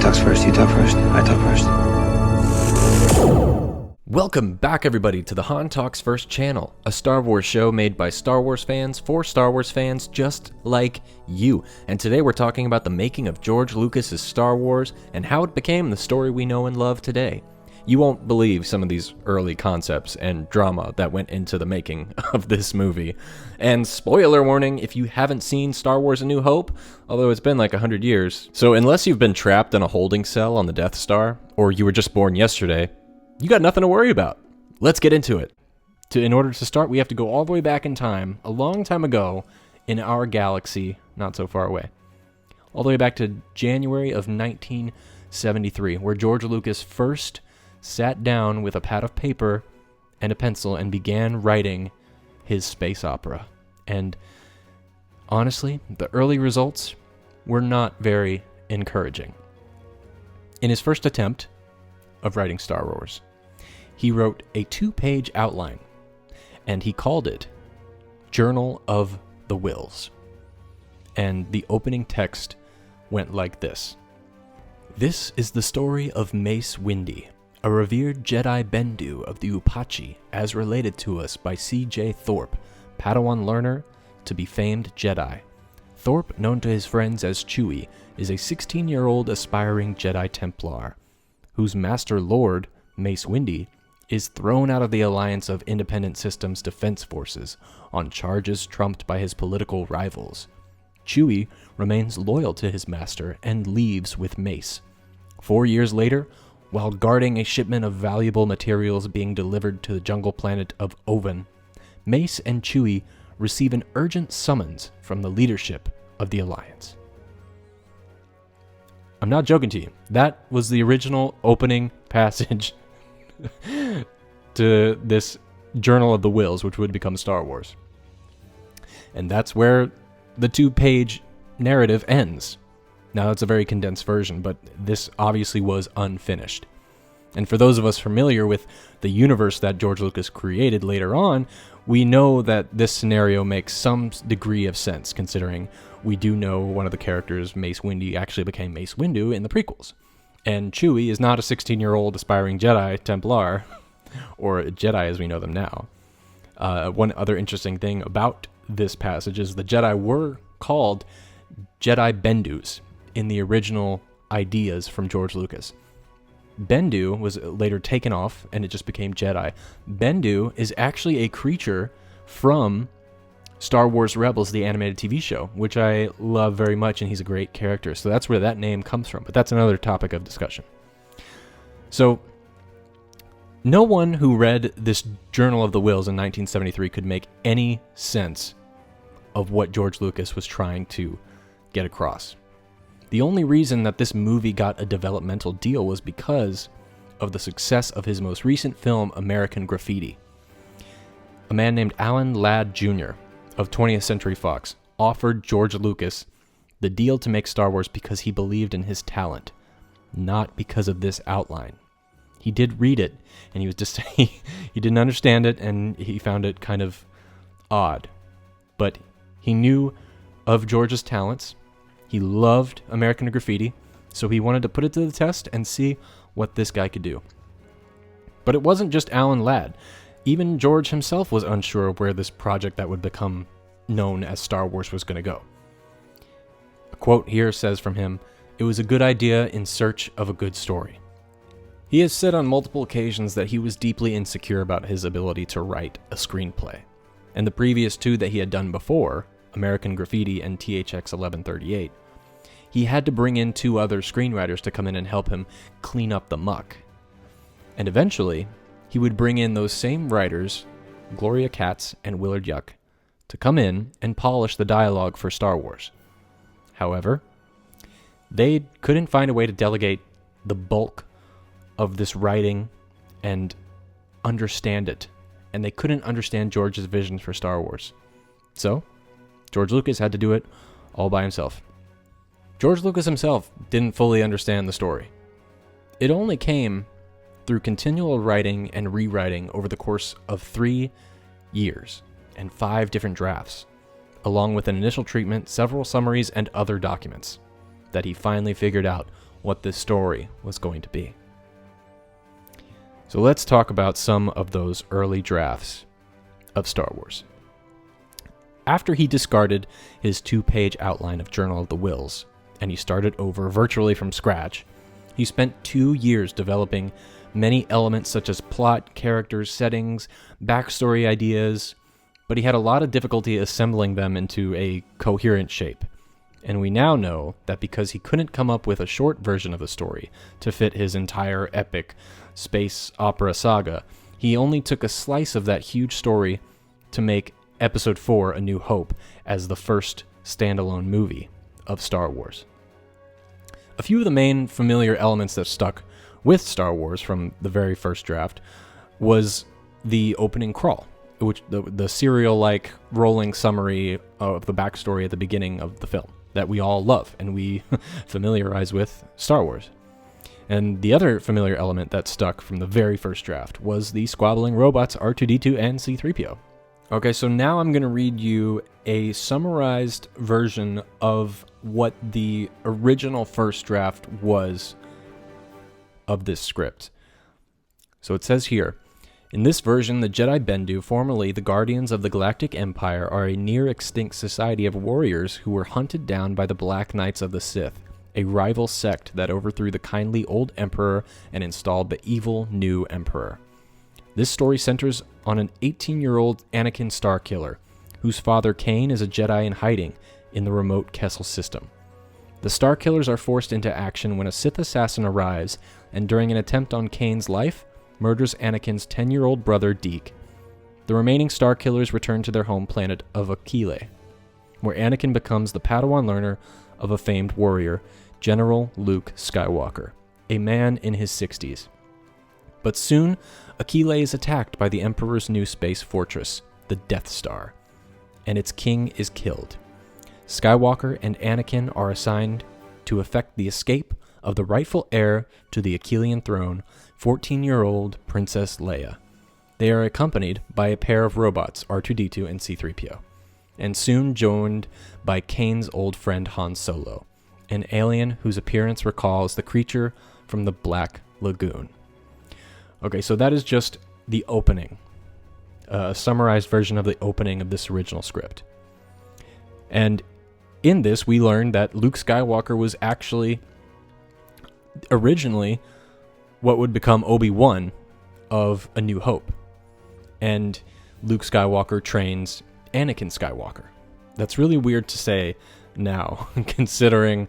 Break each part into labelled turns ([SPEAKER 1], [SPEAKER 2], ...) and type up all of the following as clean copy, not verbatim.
[SPEAKER 1] talks first, you talk first, I talk first.
[SPEAKER 2] Welcome back, everybody, to the Han Talks First channel, a Star Wars show made by Star Wars fans for Star Wars fans just like you. And today we're talking about the making of George Lucas's Star Wars and how it became the story we know and love today. You won't believe some of these early concepts and drama that went into the making of this movie. And spoiler warning, if you haven't seen Star Wars A New Hope, although it's been like 100 years, so unless you've been trapped in a holding cell on the Death Star, or you were just born yesterday, you got nothing to worry about. Let's get into it. In order to start, we have to go all the way back in time, a long time ago, in our galaxy, not so far away. All the way back to January of 1973, where George Lucas first sat down with a pad of paper and a pencil and began writing his space opera. And honestly, the early results were not very encouraging. In his first attempt of writing Star Wars, he wrote a 2-page outline, and he called it Journal of the Whills. And the opening text went like this. This is the story of Mace Windu, a revered Jedi Bendu of the Upachi, as related to us by C.J. Thorpe, Padawan learner to be famed Jedi. Thorpe, known to his friends as Chewie, is a 16-year-old aspiring Jedi Templar, whose Master Lord, Mace Windu, is thrown out of the alliance of Independent Systems Defense Forces on charges trumped by his political rivals. Chewie remains loyal to his master and leaves with Mace. 4 years later, while guarding a shipment of valuable materials being delivered to the jungle planet of Oven, Mace and Chewie receive an urgent summons from the leadership of the Alliance. I'm not joking to you. That was the original opening passage to this Journal of the Whills, which would become Star Wars. And that's where the 2-page narrative ends. Now, that's a very condensed version, but this obviously was unfinished. And for those of us familiar with the universe that George Lucas created later on, we know that this scenario makes some degree of sense, considering we do know one of the characters, Mace Windu, actually became Mace Windu in the prequels. And Chewie is not a 16-year-old aspiring Jedi Templar, or Jedi as we know them now. One other interesting thing about this passage is the Jedi were called Jedi Bendus in the original ideas from George Lucas. Bendu was later taken off, and it just became Jedi. Bendu is actually a creature from Star Wars Rebels, the animated TV show, which I love very much, and he's a great character. So that's where that name comes from, but that's another topic of discussion. So no one who read this Journal of the Whills in 1973 could make any sense of what George Lucas was trying to get across. The only reason that this movie got a developmental deal was because of the success of his most recent film, American Graffiti. A man named Alan Ladd Jr. of 20th Century Fox offered George Lucas the deal to make Star Wars because he believed in his talent, not because of this outline. He did read it, and he was just he didn't understand it, and he found it kind of odd. But he knew of George's talents. He loved American Graffiti, so he wanted to put it to the test and see what this guy could do. But it wasn't just Alan Ladd. Even George himself was unsure of where this project that would become known as Star Wars was going to go. A quote here says from him, "It was a good idea in search of a good story." He has said on multiple occasions that he was deeply insecure about his ability to write a screenplay. And the previous two that he had done before, American Graffiti and THX 1138, he had to bring in 2 other screenwriters to come in and help him clean up the muck. And eventually, he would bring in those same writers, Gloria Katz and Willard Yuck, to come in and polish the dialogue for Star Wars. However, they couldn't find a way to delegate the bulk of this writing and understand it. And they couldn't understand George's vision for Star Wars. So, George Lucas had to do it all by himself. George Lucas himself didn't fully understand the story. It only came through continual writing and rewriting over the course of 3 years and 5 different drafts, along with an initial treatment, several summaries, and other documents, that he finally figured out what this story was going to be. So let's talk about some of those early drafts of Star Wars. After he discarded his 2-page outline of Journal of the Whills, and he started over virtually from scratch, he spent 2 years developing many elements such as plot, characters, settings, backstory ideas, but he had a lot of difficulty assembling them into a coherent shape. And we now know that because he couldn't come up with a short version of the story to fit his entire epic space opera saga, he only took a slice of that huge story to make Episode 4, A New Hope, as the first standalone movie of Star Wars. A few of the main familiar elements that stuck with Star Wars from the very first draft was the opening crawl, which the serial-like rolling summary of the backstory at the beginning of the film that we all love and we familiarize with Star Wars. And the other familiar element that stuck from the very first draft was the squabbling robots R2-D2 and C-3PO. Okay, so now I'm going to read you a summarized version of what the original first draft was of this script. So it says here, in this version, the Jedi Bendu, formerly the Guardians of the Galactic Empire, are a near-extinct society of warriors who were hunted down by the Black Knights of the Sith, a rival sect that overthrew the kindly old Emperor and installed the evil new Emperor. This story centers on an 18-year-old Anakin Starkiller, whose father Kain is a Jedi in hiding in the remote Kessel system. The Starkillers are forced into action when a Sith assassin arrives, and during an attempt on Kain's life, murders Anakin's 10-year-old brother Deke. The remaining Starkillers return to their home planet of Akile, where Anakin becomes the Padawan learner of a famed warrior, General Luke Skywalker, a man in his 60s. But soon, Akile is attacked by the Emperor's new space fortress, the Death Star, and its king is killed. Skywalker and Anakin are assigned to effect the escape of the rightful heir to the Akilian throne, 14-year-old Princess Leia. They are accompanied by a pair of robots, R2-D2 and C-3PO, and soon joined by Kane's old friend Han Solo, an alien whose appearance recalls the creature from the Black Lagoon. Okay, so that is just the opening, a summarized version of the opening of this original script. And in this, we learned that Luke Skywalker was actually originally what would become Obi-Wan of A New Hope. And Luke Skywalker trains Anakin Skywalker. That's really weird to say now, considering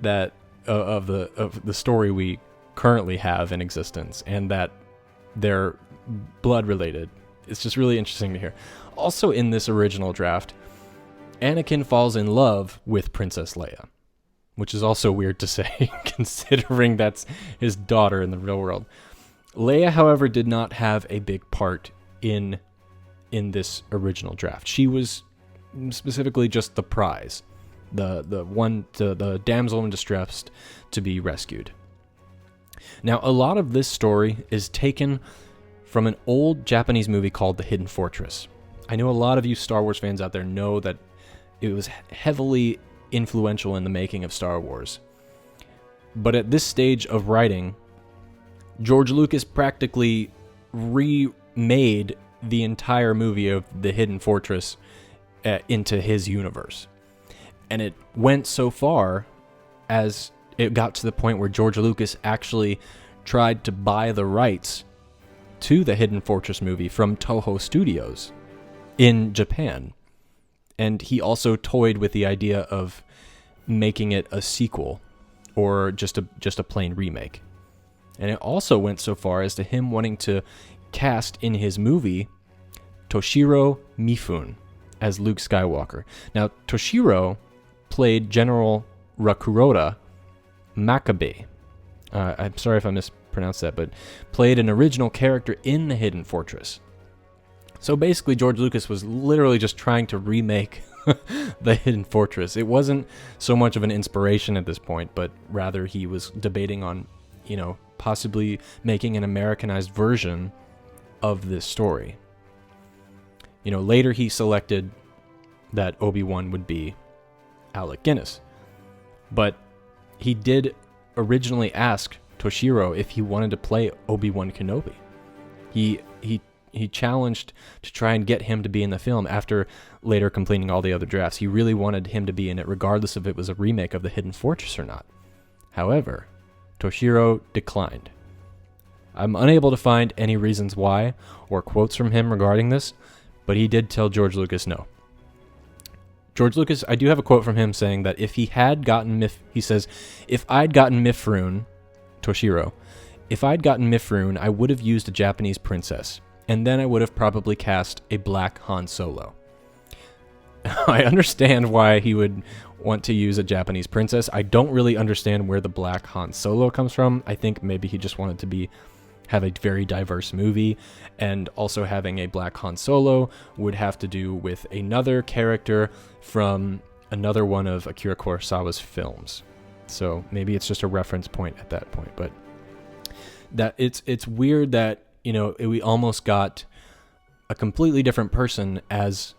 [SPEAKER 2] that of the story we currently have in existence, and that they're blood related. It's just really interesting to hear. Also, in this original draft, Anakin falls in love with Princess Leia, which is also weird to say, considering that's his daughter in the real world. Leia, however, did not have a big part in this original draft. She was specifically just the prize, the damsel in distress to be rescued. Now, a lot of this story is taken from an old Japanese movie called The Hidden Fortress. I know a lot of you Star Wars fans out there know that it was heavily influential in the making of Star Wars. But at this stage of writing, George Lucas practically remade the entire movie of The Hidden Fortress into his universe. And it went so far as it got to the point where George Lucas actually tried to buy the rights to the Hidden Fortress movie from Toho Studios in Japan. And he also toyed with the idea of making it a sequel or just a plain remake. And it also went so far as to him wanting to cast in his movie Toshiro Mifune as Luke Skywalker. Now, Toshiro played General Rakuroda Makabe. I'm sorry if I mispronounced that, but played an original character in The Hidden Fortress. So basically, George Lucas was literally just trying to remake The Hidden Fortress. It wasn't so much of an inspiration at this point, but rather he was debating on, possibly making an Americanized version of this story. Later he selected that Obi-Wan would be Alec Guinness. But he did originally asked Toshiro if he wanted to play Obi-Wan Kenobi. He challenged to try and get him to be in the film after later completing all the other drafts. He really wanted him to be in it, regardless if it was a remake of The Hidden Fortress or not. However, Toshiro declined. I'm unable to find any reasons why or quotes from him regarding this, but he did tell George Lucas no. George Lucas, I do have a quote from him saying that if he had gotten he says, if I'd gotten Mifrune, Toshiro, if I'd gotten Mifrune, I would have used a Japanese princess, and then I would have probably cast a black Han Solo. I understand why he would want to use a Japanese princess. I don't really understand where the black Han Solo comes from. I think maybe he just wanted to have a very diverse movie, and also having a black Han Solo would have to do with another character from another one of Akira Kurosawa's films. So maybe it's just a reference point at that point, but that it's weird that, you know, we almost got a completely different person as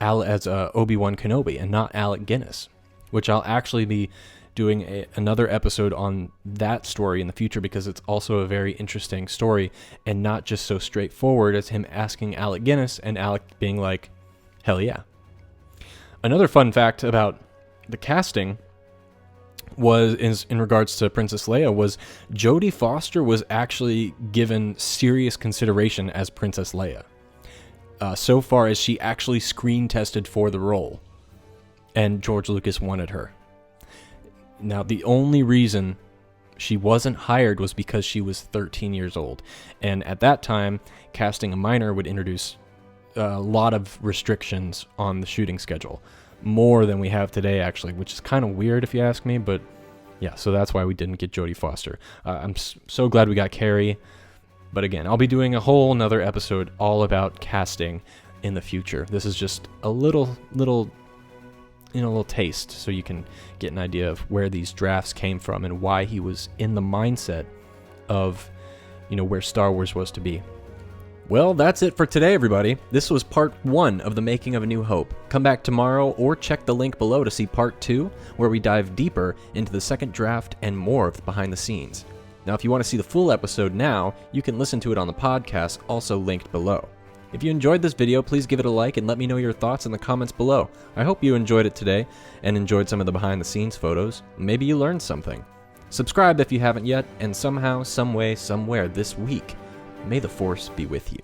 [SPEAKER 2] Obi-Wan Kenobi and not Alec Guinness, which I'll actually be doing another episode on that story in the future, because it's also a very interesting story and not just so straightforward as him asking Alec Guinness and Alec being like, hell yeah. Another fun fact about the casting was in regards to Princess Leia was Jodie Foster was actually given serious consideration as Princess Leia. So far as she actually screen tested for the role, and George Lucas wanted her. Now, the only reason she wasn't hired was because she was 13 years old, and at that time, casting a minor would introduce a lot of restrictions on the shooting schedule, more than we have today, actually, which is kind of weird if you ask me, but yeah, so that's why we didn't get Jodie Foster. I'm so glad we got Carrie. But again, I'll be doing a whole nother episode all about casting in the future. This is just a little taste, so you can get an idea of where these drafts came from and why he was in the mindset of, where Star Wars was to be. Well, that's it for today, everybody. This was part 1 of The Making of A New Hope. Come back tomorrow or check the link below to see part 2, where we dive deeper into the second draft and more of the behind the scenes. Now, if you want to see the full episode now, you can listen to it on the podcast, also linked below. If you enjoyed this video, please give it a like and let me know your thoughts in the comments below. I hope you enjoyed it today and enjoyed some of the behind the scenes photos. Maybe you learned something. Subscribe if you haven't yet, and somehow, someway, somewhere this week, may the Force be with you.